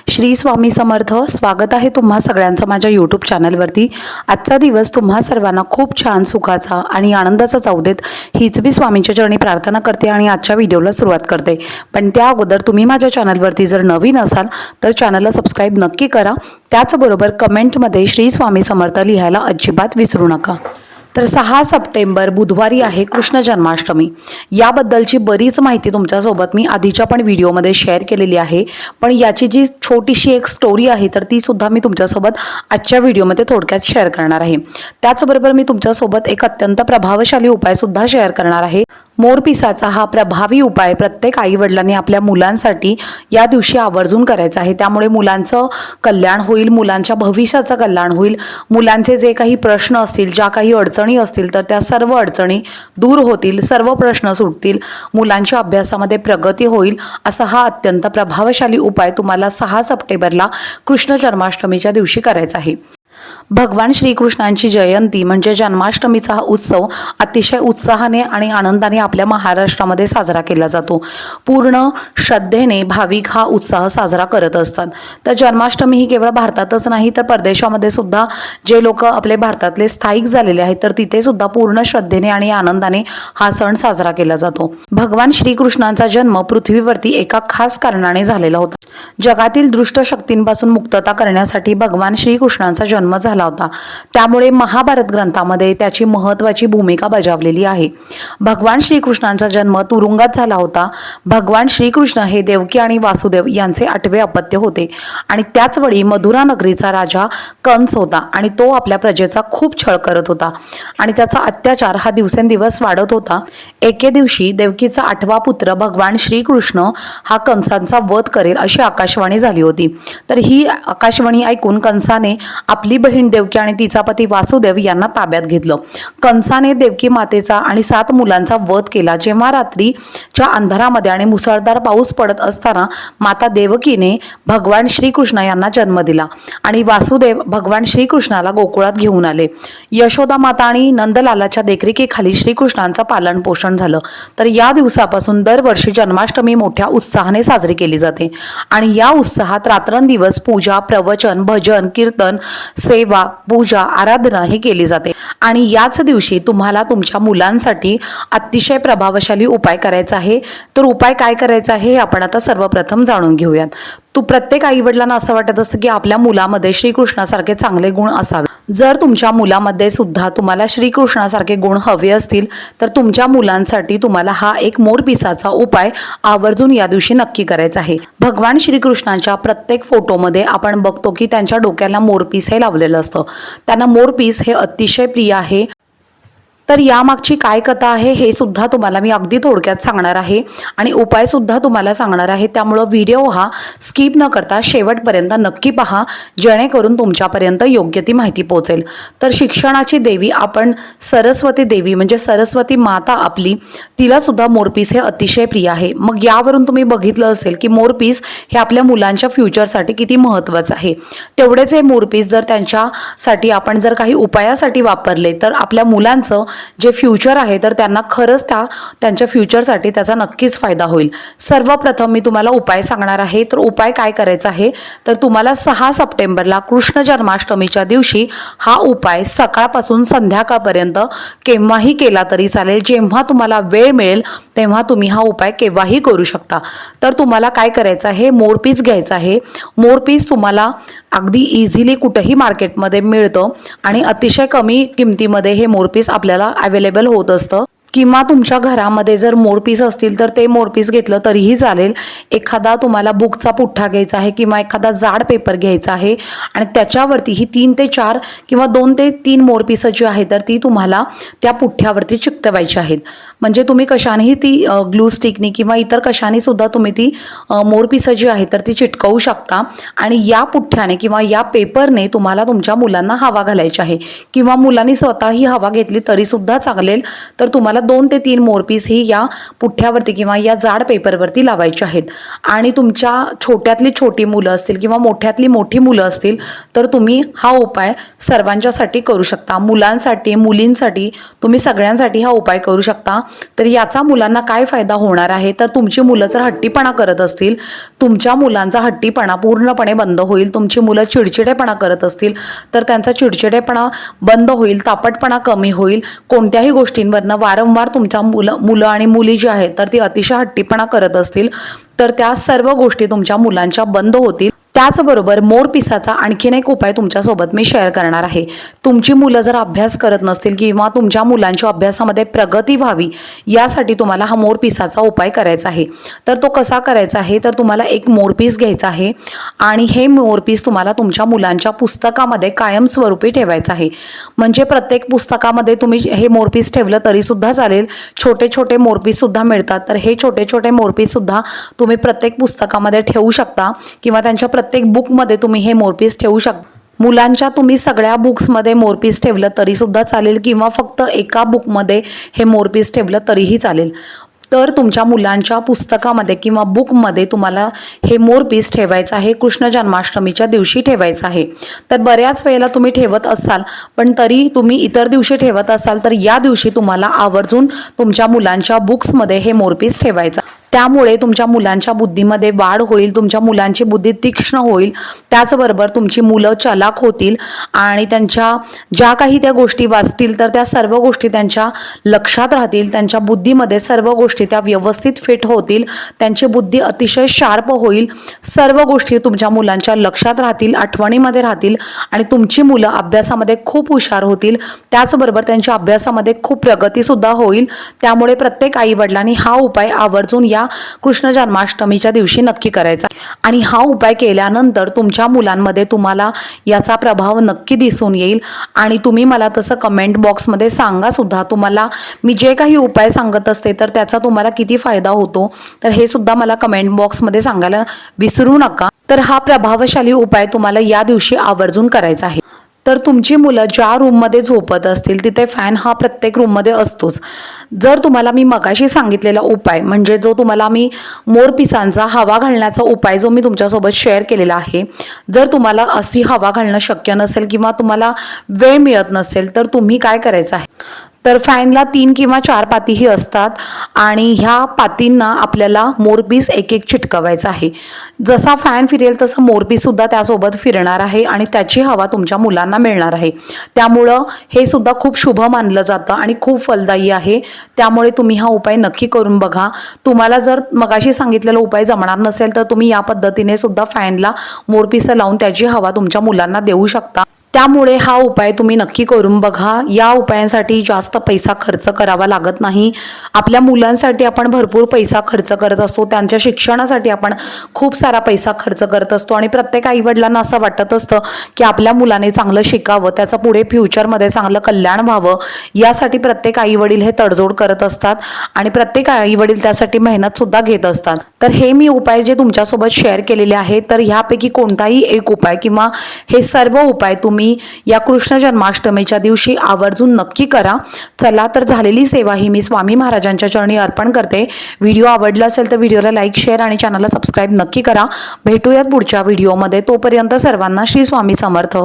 श्री स्वामी समर्थ. स्वागत आहे तुम्हा सगळ्यांचं माझ्या यूट्यूब चॅनलवरती. आजचा दिवस तुम्हा सर्वांना खूप छान सुखाचा आणि आनंदाचा जाऊ देत हीच मी स्वामींच्या चरणी प्रार्थना करते आणि आजच्या व्हिडिओला सुरुवात करते. पण त्या अगोदर तुम्ही माझ्या चॅनलवरती जर नवीन असाल तर चॅनलला सबस्क्राईब नक्की करा. त्याचबरोबर कमेंटमध्ये श्री स्वामी समर्थ लिहायला अजिबात विसरू नका. तर 6 सप्टेंबर बुधवारी आहे कृष्ण जन्माष्टमी. याबद्दलची बरीच माहिती तुमच्यासोबत मी आधीच्या पण व्हिडिओमध्ये शेअर केलेली आहे. पण याची जी छोटीशी एक स्टोरी आहे तर ती सुद्धा मी तुमच्यासोबत आजच्या व्हिडिओमध्ये थोडक्यात शेअर करणार आहे. त्याचबरोबर मी तुमच्यासोबत एक अत्यंत प्रभावशाली उपायसुद्धा शेअर करणार आहे. मोरपिसाचा हा प्रभावी उपाय प्रत्येक आईवडिलांनी आपल्या मुलांसाठी या दिवशी आवर्जून करायचा आहे. त्यामुळे मुलांचं कल्याण होईल, मुलांच्या भविष्याचं कल्याण होईल. मुलांचे जे काही प्रश्न असतील, ज्या काही अडचणी असतील तर त्या सर्व अडचणी दूर होतील, सर्व प्रश्न सुटतील, मुलांच्या अभ्यासामध्ये प्रगती होईल. असा हा अत्यंत प्रभावशाली उपाय तुम्हाला 6 सप्टेंबरला कृष्ण जन्माष्टमीच्या दिवशी करायचा आहे. भगवान श्रीकृष्णांची जयंती म्हणजे जन्माष्टमीचा हा उत्सव अतिशय उत्साहाने आणि आनंदाने आपल्या महाराष्ट्रामध्ये साजरा केला जातो. पूर्ण श्रद्धेने भाविक हा उत्साह साजरा करत असतात. तर जन्माष्टमी ही केवळ भारतातच नाही तर परदेशामध्ये सुद्धा जे लोक आपले भारतातले स्थायिक झालेले आहेत तर तिथे सुद्धा पूर्ण श्रद्धेने आणि आनंदाने हा सण साजरा केला जातो. भगवान श्रीकृष्णांचा जन्म पृथ्वीवरती एका खास कारणाने झालेला होता. जगातील दुष्ट शक्तींपासून मुक्तता करण्यासाठी भगवान श्रीकृष्णांचा जन्म झाला होता. त्यामुळे महाभारत ग्रंथामध्ये त्याची महत्त्वाची भूमिका बजावलेली आहे. भगवान श्रीकृष्णांचा जन्म तुरुंगात झाला होता. भगवान श्रीकृष्ण हे देवकी आणि वासुदेव यांचे 8वे अपत्य होते आणि त्याच वेळी मथुरा नगरीचा राजा कंस होता आणि तो आपल्या प्रजेचा खूप छळ करत होता आणि त्याचा अत्याचार हा दिवसेंदिवस वाढत होता. एके दिवशी देवकीचा 8वा पुत्र भगवान श्रीकृष्ण हा कंसांचा वध करेल अशी आकाशवाणी झाली होती. तर ही आकाशवाणी ऐकून कंसाने आपली बहीण देवकी आणि तिचा पती वासुदेव यांना ताब्यात घेतलं. कंसाने देवकी मातेचा आणि 7 मुलांचा वध केला. जेव्हा रात्रीच्या अंधारामध्ये आणि मुसळधार पाऊस पडत असताना माता देवकीने भगवान श्रीकृष्ण यांना जन्म दिला आणि वासुदेव भगवान श्रीकृष्णाला गोकुळात घेऊन आले. यशोदा माता आणि नंदलालाच्या देखरेखीखाली श्रीकृष्णांचं पालन पोषण झालं. तर या दिवसापासून दरवर्षी जन्माष्टमी मोठ्या उत्साहाने साजरी केली जाते आणि या उत्साहात रात्रंदिवस पूजा, प्रवचन, भजन, कीर्तन, सेवा, पूजा, आराधना ही केली जाते. आणि याच दिवशी तुम्हाला तुमच्या मुलांसाठी अतिशय प्रभावशाली उपाय करायचा आहे. तर उपाय काय करायचा आहे हे आपण आता सर्वप्रथम जाणून घेऊयात. प्रत्येक आईवडिलांना असं वाटत असतं की आपल्या मुलामध्ये श्रीकृष्णासारखे चांगले गुण असावे. जर तुमच्या मुलामध्ये सुद्धा तुम्हाला श्रीकृष्णासारखे गुण हवे असतील तर तुमच्या मुलांसाठी तुम्हाला हा एक मोरपिसाचा उपाय आवर्जून या दिवशी नक्की करायचा आहे. भगवान श्रीकृष्णांच्या प्रत्येक फोटोमध्ये आपण बघतो की त्यांच्या डोक्याला मोरपीस हे लावलेलं असतं. त्यांना मोरपीस हे अतिशय प्रिय आहे. तर यामागची काय कथा आहे हे सुद्धा तुम्हाला मी अगदी थोडक्यात सांगणार आहे आणि उपाय सुद्धा तुम्हाला सांगणार आहे. त्यामुळं व्हिडिओ हा स्किप न करता शेवटपर्यंत नक्की पहा, जेणेकरून तुमच्यापर्यंत योग्य ती माहिती पोहोचेल. तर शिक्षणाची देवी आपण सरस्वती देवी म्हणजे सरस्वती माता आपली, तिला सुद्धा मोरपीस हे अतिशय प्रिय आहे. मग यावरून तुम्ही बघितलं असेल की मोरपीस हे आपल्या मुलांच्या फ्युचरसाठी किती महत्त्वाचं आहे. तेवढेच हे मोरपीस जर त्यांच्यासाठी आपण जर काही उपायासाठी वापरले तर आपल्या मुलांचं जे फ्युचर आहे तर त्यांना खरंच त्यांच्या फ्युचरसाठी त्याचा नक्कीच फायदा होईल. सर्वप्रथम मी तुम्हाला उपाय सांगणार आहे. तर उपाय काय करायचा आहे तर तुम्हाला 6 सप्टेंबरला कृष्ण जन्माष्टमीच्या दिवशी हा उपाय सकाळपासून संध्याकाळपर्यंत केव्हाही केला तरी चालेल. जेव्हा तुम्हाला वेळ मिळेल तेव्हा तुम्ही हा उपाय केव्हाही करू शकता. तर तुम्हाला काय करायचं आहे, मोरपीस घ्यायचा आहे. मोरपीस तुम्हाला अगदी इझिली कुठेही मार्केटमध्ये मिळतं आणि अतिशय कमी किमतीमध्ये हे मोरपीस आपल्याला अवेलेबल होत असतं. किंवा तुमच्या घरामध्ये जर मोरपीस असतील तर ते मोरपीस घेतलं तरीही चालेल. एखादा तुम्हाला बुकचा पुठ्ठा घ्यायचा आहे किंवा एखादा जाड पेपर घ्यायचा आहे आणि त्याच्यावरती ही 3 ते 4 किंवा 2 ते 3 मोरपीस जी आहे तर ती तुम्हाला त्या पुठ्ठ्यावरती चिकटवायची आहेत. म्हणजे तुम्ही कशानेही ती ग्लू स्टिकनी किंवा इतर कशाने सुद्धा तुम्ही ती मोरपीस जी आहे तर ती चिटकवू शकता. आणि या पुठ्ठ्याने किंवा या पेपरने तुम्हाला तुमच्या मुलांना हवा घालायची आहे किंवा मुलांनी स्वतःही हवा घेतली तरी सुद्धा चालेल. तर तुम्हाला 2 ते 3 मोरपीस ही या पुठ्ठ्यावरती किंवा या जाड पेपरवरती लावायचे आहेत. आणि तुमच्या छोट्यातली छोटी मुलं असतील किंवा मोठ्यातली मोठी मुलं असतील तर तुम्ही हा उपाय सर्वांच्यासाठी करू शकता. मुलांसाठी, मुलींसाठी, तुम्ही सगळ्यांसाठी हा उपाय करू शकता. तर याचा मुलांना काय फायदा होणार आहे, तर तुमची मुलं जर हट्टीपणा करत असतील, तुमच्या मुलांचा हट्टीपणा पूर्णपणे बंद होईल. तुमची मुलं चिडचिडेपणा करत असतील तर त्यांचा चिडचिडेपणा बंद होईल, तापटपणा कमी होईल. कोणत्याही गोष्टींवरनं वारंवार तुमच्या मुलं आणि मुली जी आहेत तर ती अतिशय हट्टीपणा करत असतील तर त्या सर्व गोष्टी तुमच्या मुलांच्या बंद होतील. त्याचबरोबर मोरपिसाचा आणखीन एक उपाय तुमच्यासोबत मी शेअर करणार आहे. तुमची मुलं जर अभ्यास करत नसतील किंवा तुमच्या मुलांच्या अभ्यासामध्ये प्रगती व्हावी यासाठी तुम्हाला हा मोरपिसाचा उपाय करायचा आहे. तर तो कसा करायचा आहे, तर तुम्हाला एक मोरपीस घ्यायचा आहे आणि हे मोरपीस तुम्हाला तुमच्या मुलांच्या पुस्तकामध्ये कायमस्वरूपी ठेवायचं आहे. म्हणजे प्रत्येक पुस्तकामध्ये तुम्ही हे मोरपीस ठेवलं तरीसुद्धा चालेल. छोटे छोटे मोरपीससुद्धा मिळतात, तर हे छोटे छोटे मोरपीससुद्धा तुम्ही प्रत्येक पुस्तकामध्ये ठेवू शकता किंवा त्यांच्या प्रत्येक बुकमध्ये तुम्ही हे मोरपीस ठेवू शकता. मुलांच्या तुम्ही सगळ्या बुक्समध्ये मोरपीस ठेवलं तरीसुद्धा चालेल किंवा फक्त एका बुकमध्ये हे मोरपीस ठेवलं तरीही चालेल. तर तुमच्या मुलांच्या पुस्तकामध्ये किंवा बुकमध्ये तुम्हाला हे मोरपीस ठेवायचं आहे. कृष्ण जन्माष्टमीच्या दिवशी ठेवायचं आहे. तर बऱ्याच वेळेला तुम्ही ठेवत असाल, पण तरी तुम्ही इतर दिवशी ठेवत असाल तर या दिवशी तुम्हाला आवर्जून तुमच्या मुलांच्या बुक्समध्ये हे मोरपीस ठेवायचं. त्यामुळे तुमच्या मुलांच्या बुद्धीमध्ये वाढ होईल, तुमच्या मुलांची बुद्धी तीक्ष्ण होईल. त्याचबरोबर तुमची मुलं चलाख होतील आणि त्यांच्या ज्या काही त्या गोष्टी वाचतील तर त्या सर्व गोष्टी त्यांच्या लक्षात राहतील. त्यांच्या बुद्धीमध्ये सर्व गोष्टी त्या व्यवस्थित फिट होतील. त्यांची बुद्धी अतिशय शार्प होईल. सर्व गोष्टी तुमच्या मुलांच्या लक्षात राहतील, आठवणीमध्ये राहतील आणि तुमची मुलं अभ्यासामध्ये खूप हुशार होतील. त्याचबरोबर त्यांच्या अभ्यासामध्ये खूप प्रगतीसुद्धा होईल. त्यामुळे प्रत्येक आईवडिलांनी हा उपाय आवर्जून या कृष्ण जन्माष्टमीच्या दिवशी नक्की करायचा. आणि हा उपाय केल्यानंतर तुमच्या मुलांमध्ये तुम्हाला याचा प्रभाव नक्की दिसून येईल. आणि तुम्ही मला तसं कमेंट बॉक्समध्ये सांगा सुद्धा, तुम्हाला मी जे काही उपाय सांगत असते तर त्याचा तुम्हाला किती फायदा होतो, तर हे सुद्धा मला कमेंट बॉक्समध्ये सांगायला विसरू नका. तर हा प्रभावशाली उपाय तुम्हाला या दिवशी आवर्जून करायचा आहे. तर तुमची मुलं ज्या रूममध्ये झोपत असतील तिथे फॅन हा प्रत्येक रूममध्ये असतोच. जर तुम्हाला मी मगाशी सांगितलेला उपाय म्हणजे जो तुम्हाला मी मोरपिसांचा हवा घालण्याचा उपाय जो मी तुमच्यासोबत शेअर केलेला आहे, जर तुम्हाला अशी हवा घालणं शक्य नसेल किंवा तुम्हाला वेळ मिळत नसेल तर तुम्ही काय करायचं आहे, तर फॅनला 3 किंवा 4 पातीही असतात आणि ह्या पातींना आपल्याला मोरपीस एक एक चिटकवायचा आहे. जसा फॅन फिरेल तसं मोरपीससुद्धा त्यासोबत फिरणार आहे आणि त्याची हवा तुमच्या मुलांना मिळणार आहे. त्यामुळं हे सुद्धा खूप शुभ मानलं जातं आणि खूप फलदायी आहे. त्यामुळे तुम्ही हा उपाय नक्की करून बघा. तुम्हाला जर मगाशी सांगितलेला उपाय जमणार नसेल तर तुम्ही या पद्धतीने सुद्धा फॅनला मोरपीस लावून त्याची हवा तुमच्या मुलांना देऊ शकता. त्यामुळे हा उपाय तुम्ही नक्की करून बघा. या उपायांसाठी जास्त पैसा खर्च करावा लागत नाही. आपल्या मुलांसाठी आपण भरपूर पैसा खर्च करत असतो, त्यांच्या शिक्षणासाठी आपण खूप सारा पैसा खर्च करत असतो आणि प्रत्येक आईवडिलांना असं वाटत असतं की आपल्या मुलाने चांगलं शिकावं, त्याचं पुढे फ्युचरमध्ये चांगलं कल्याण व्हावं, यासाठी प्रत्येक आईवडील हे तडजोड करत असतात आणि प्रत्येक आईवडील त्यासाठी मेहनतसुद्धा घेत असतात. तर हे मी उपाय जे तुमच्यासोबत शेअर केलेले आहेत तर ह्यापैकी कोणताही एक उपाय किंवा हे सर्व उपाय तुम्ही या कृष्ण जन्माष्टमीच्या दिवशी आवर्जून नक्की करा. चला तर झालेली सेवा ही मी स्वामी महाराजांच्या चरणी अर्पण करते. व्हिडिओ आवडला असेल तर व्हिडिओला लाईक, शेअर आणि चॅनलला सबस्क्राईब नक्की करा. भेटूयात पुढच्या व्हिडिओमध्ये. तोपर्यंत सर्वांना श्री स्वामी समर्थ.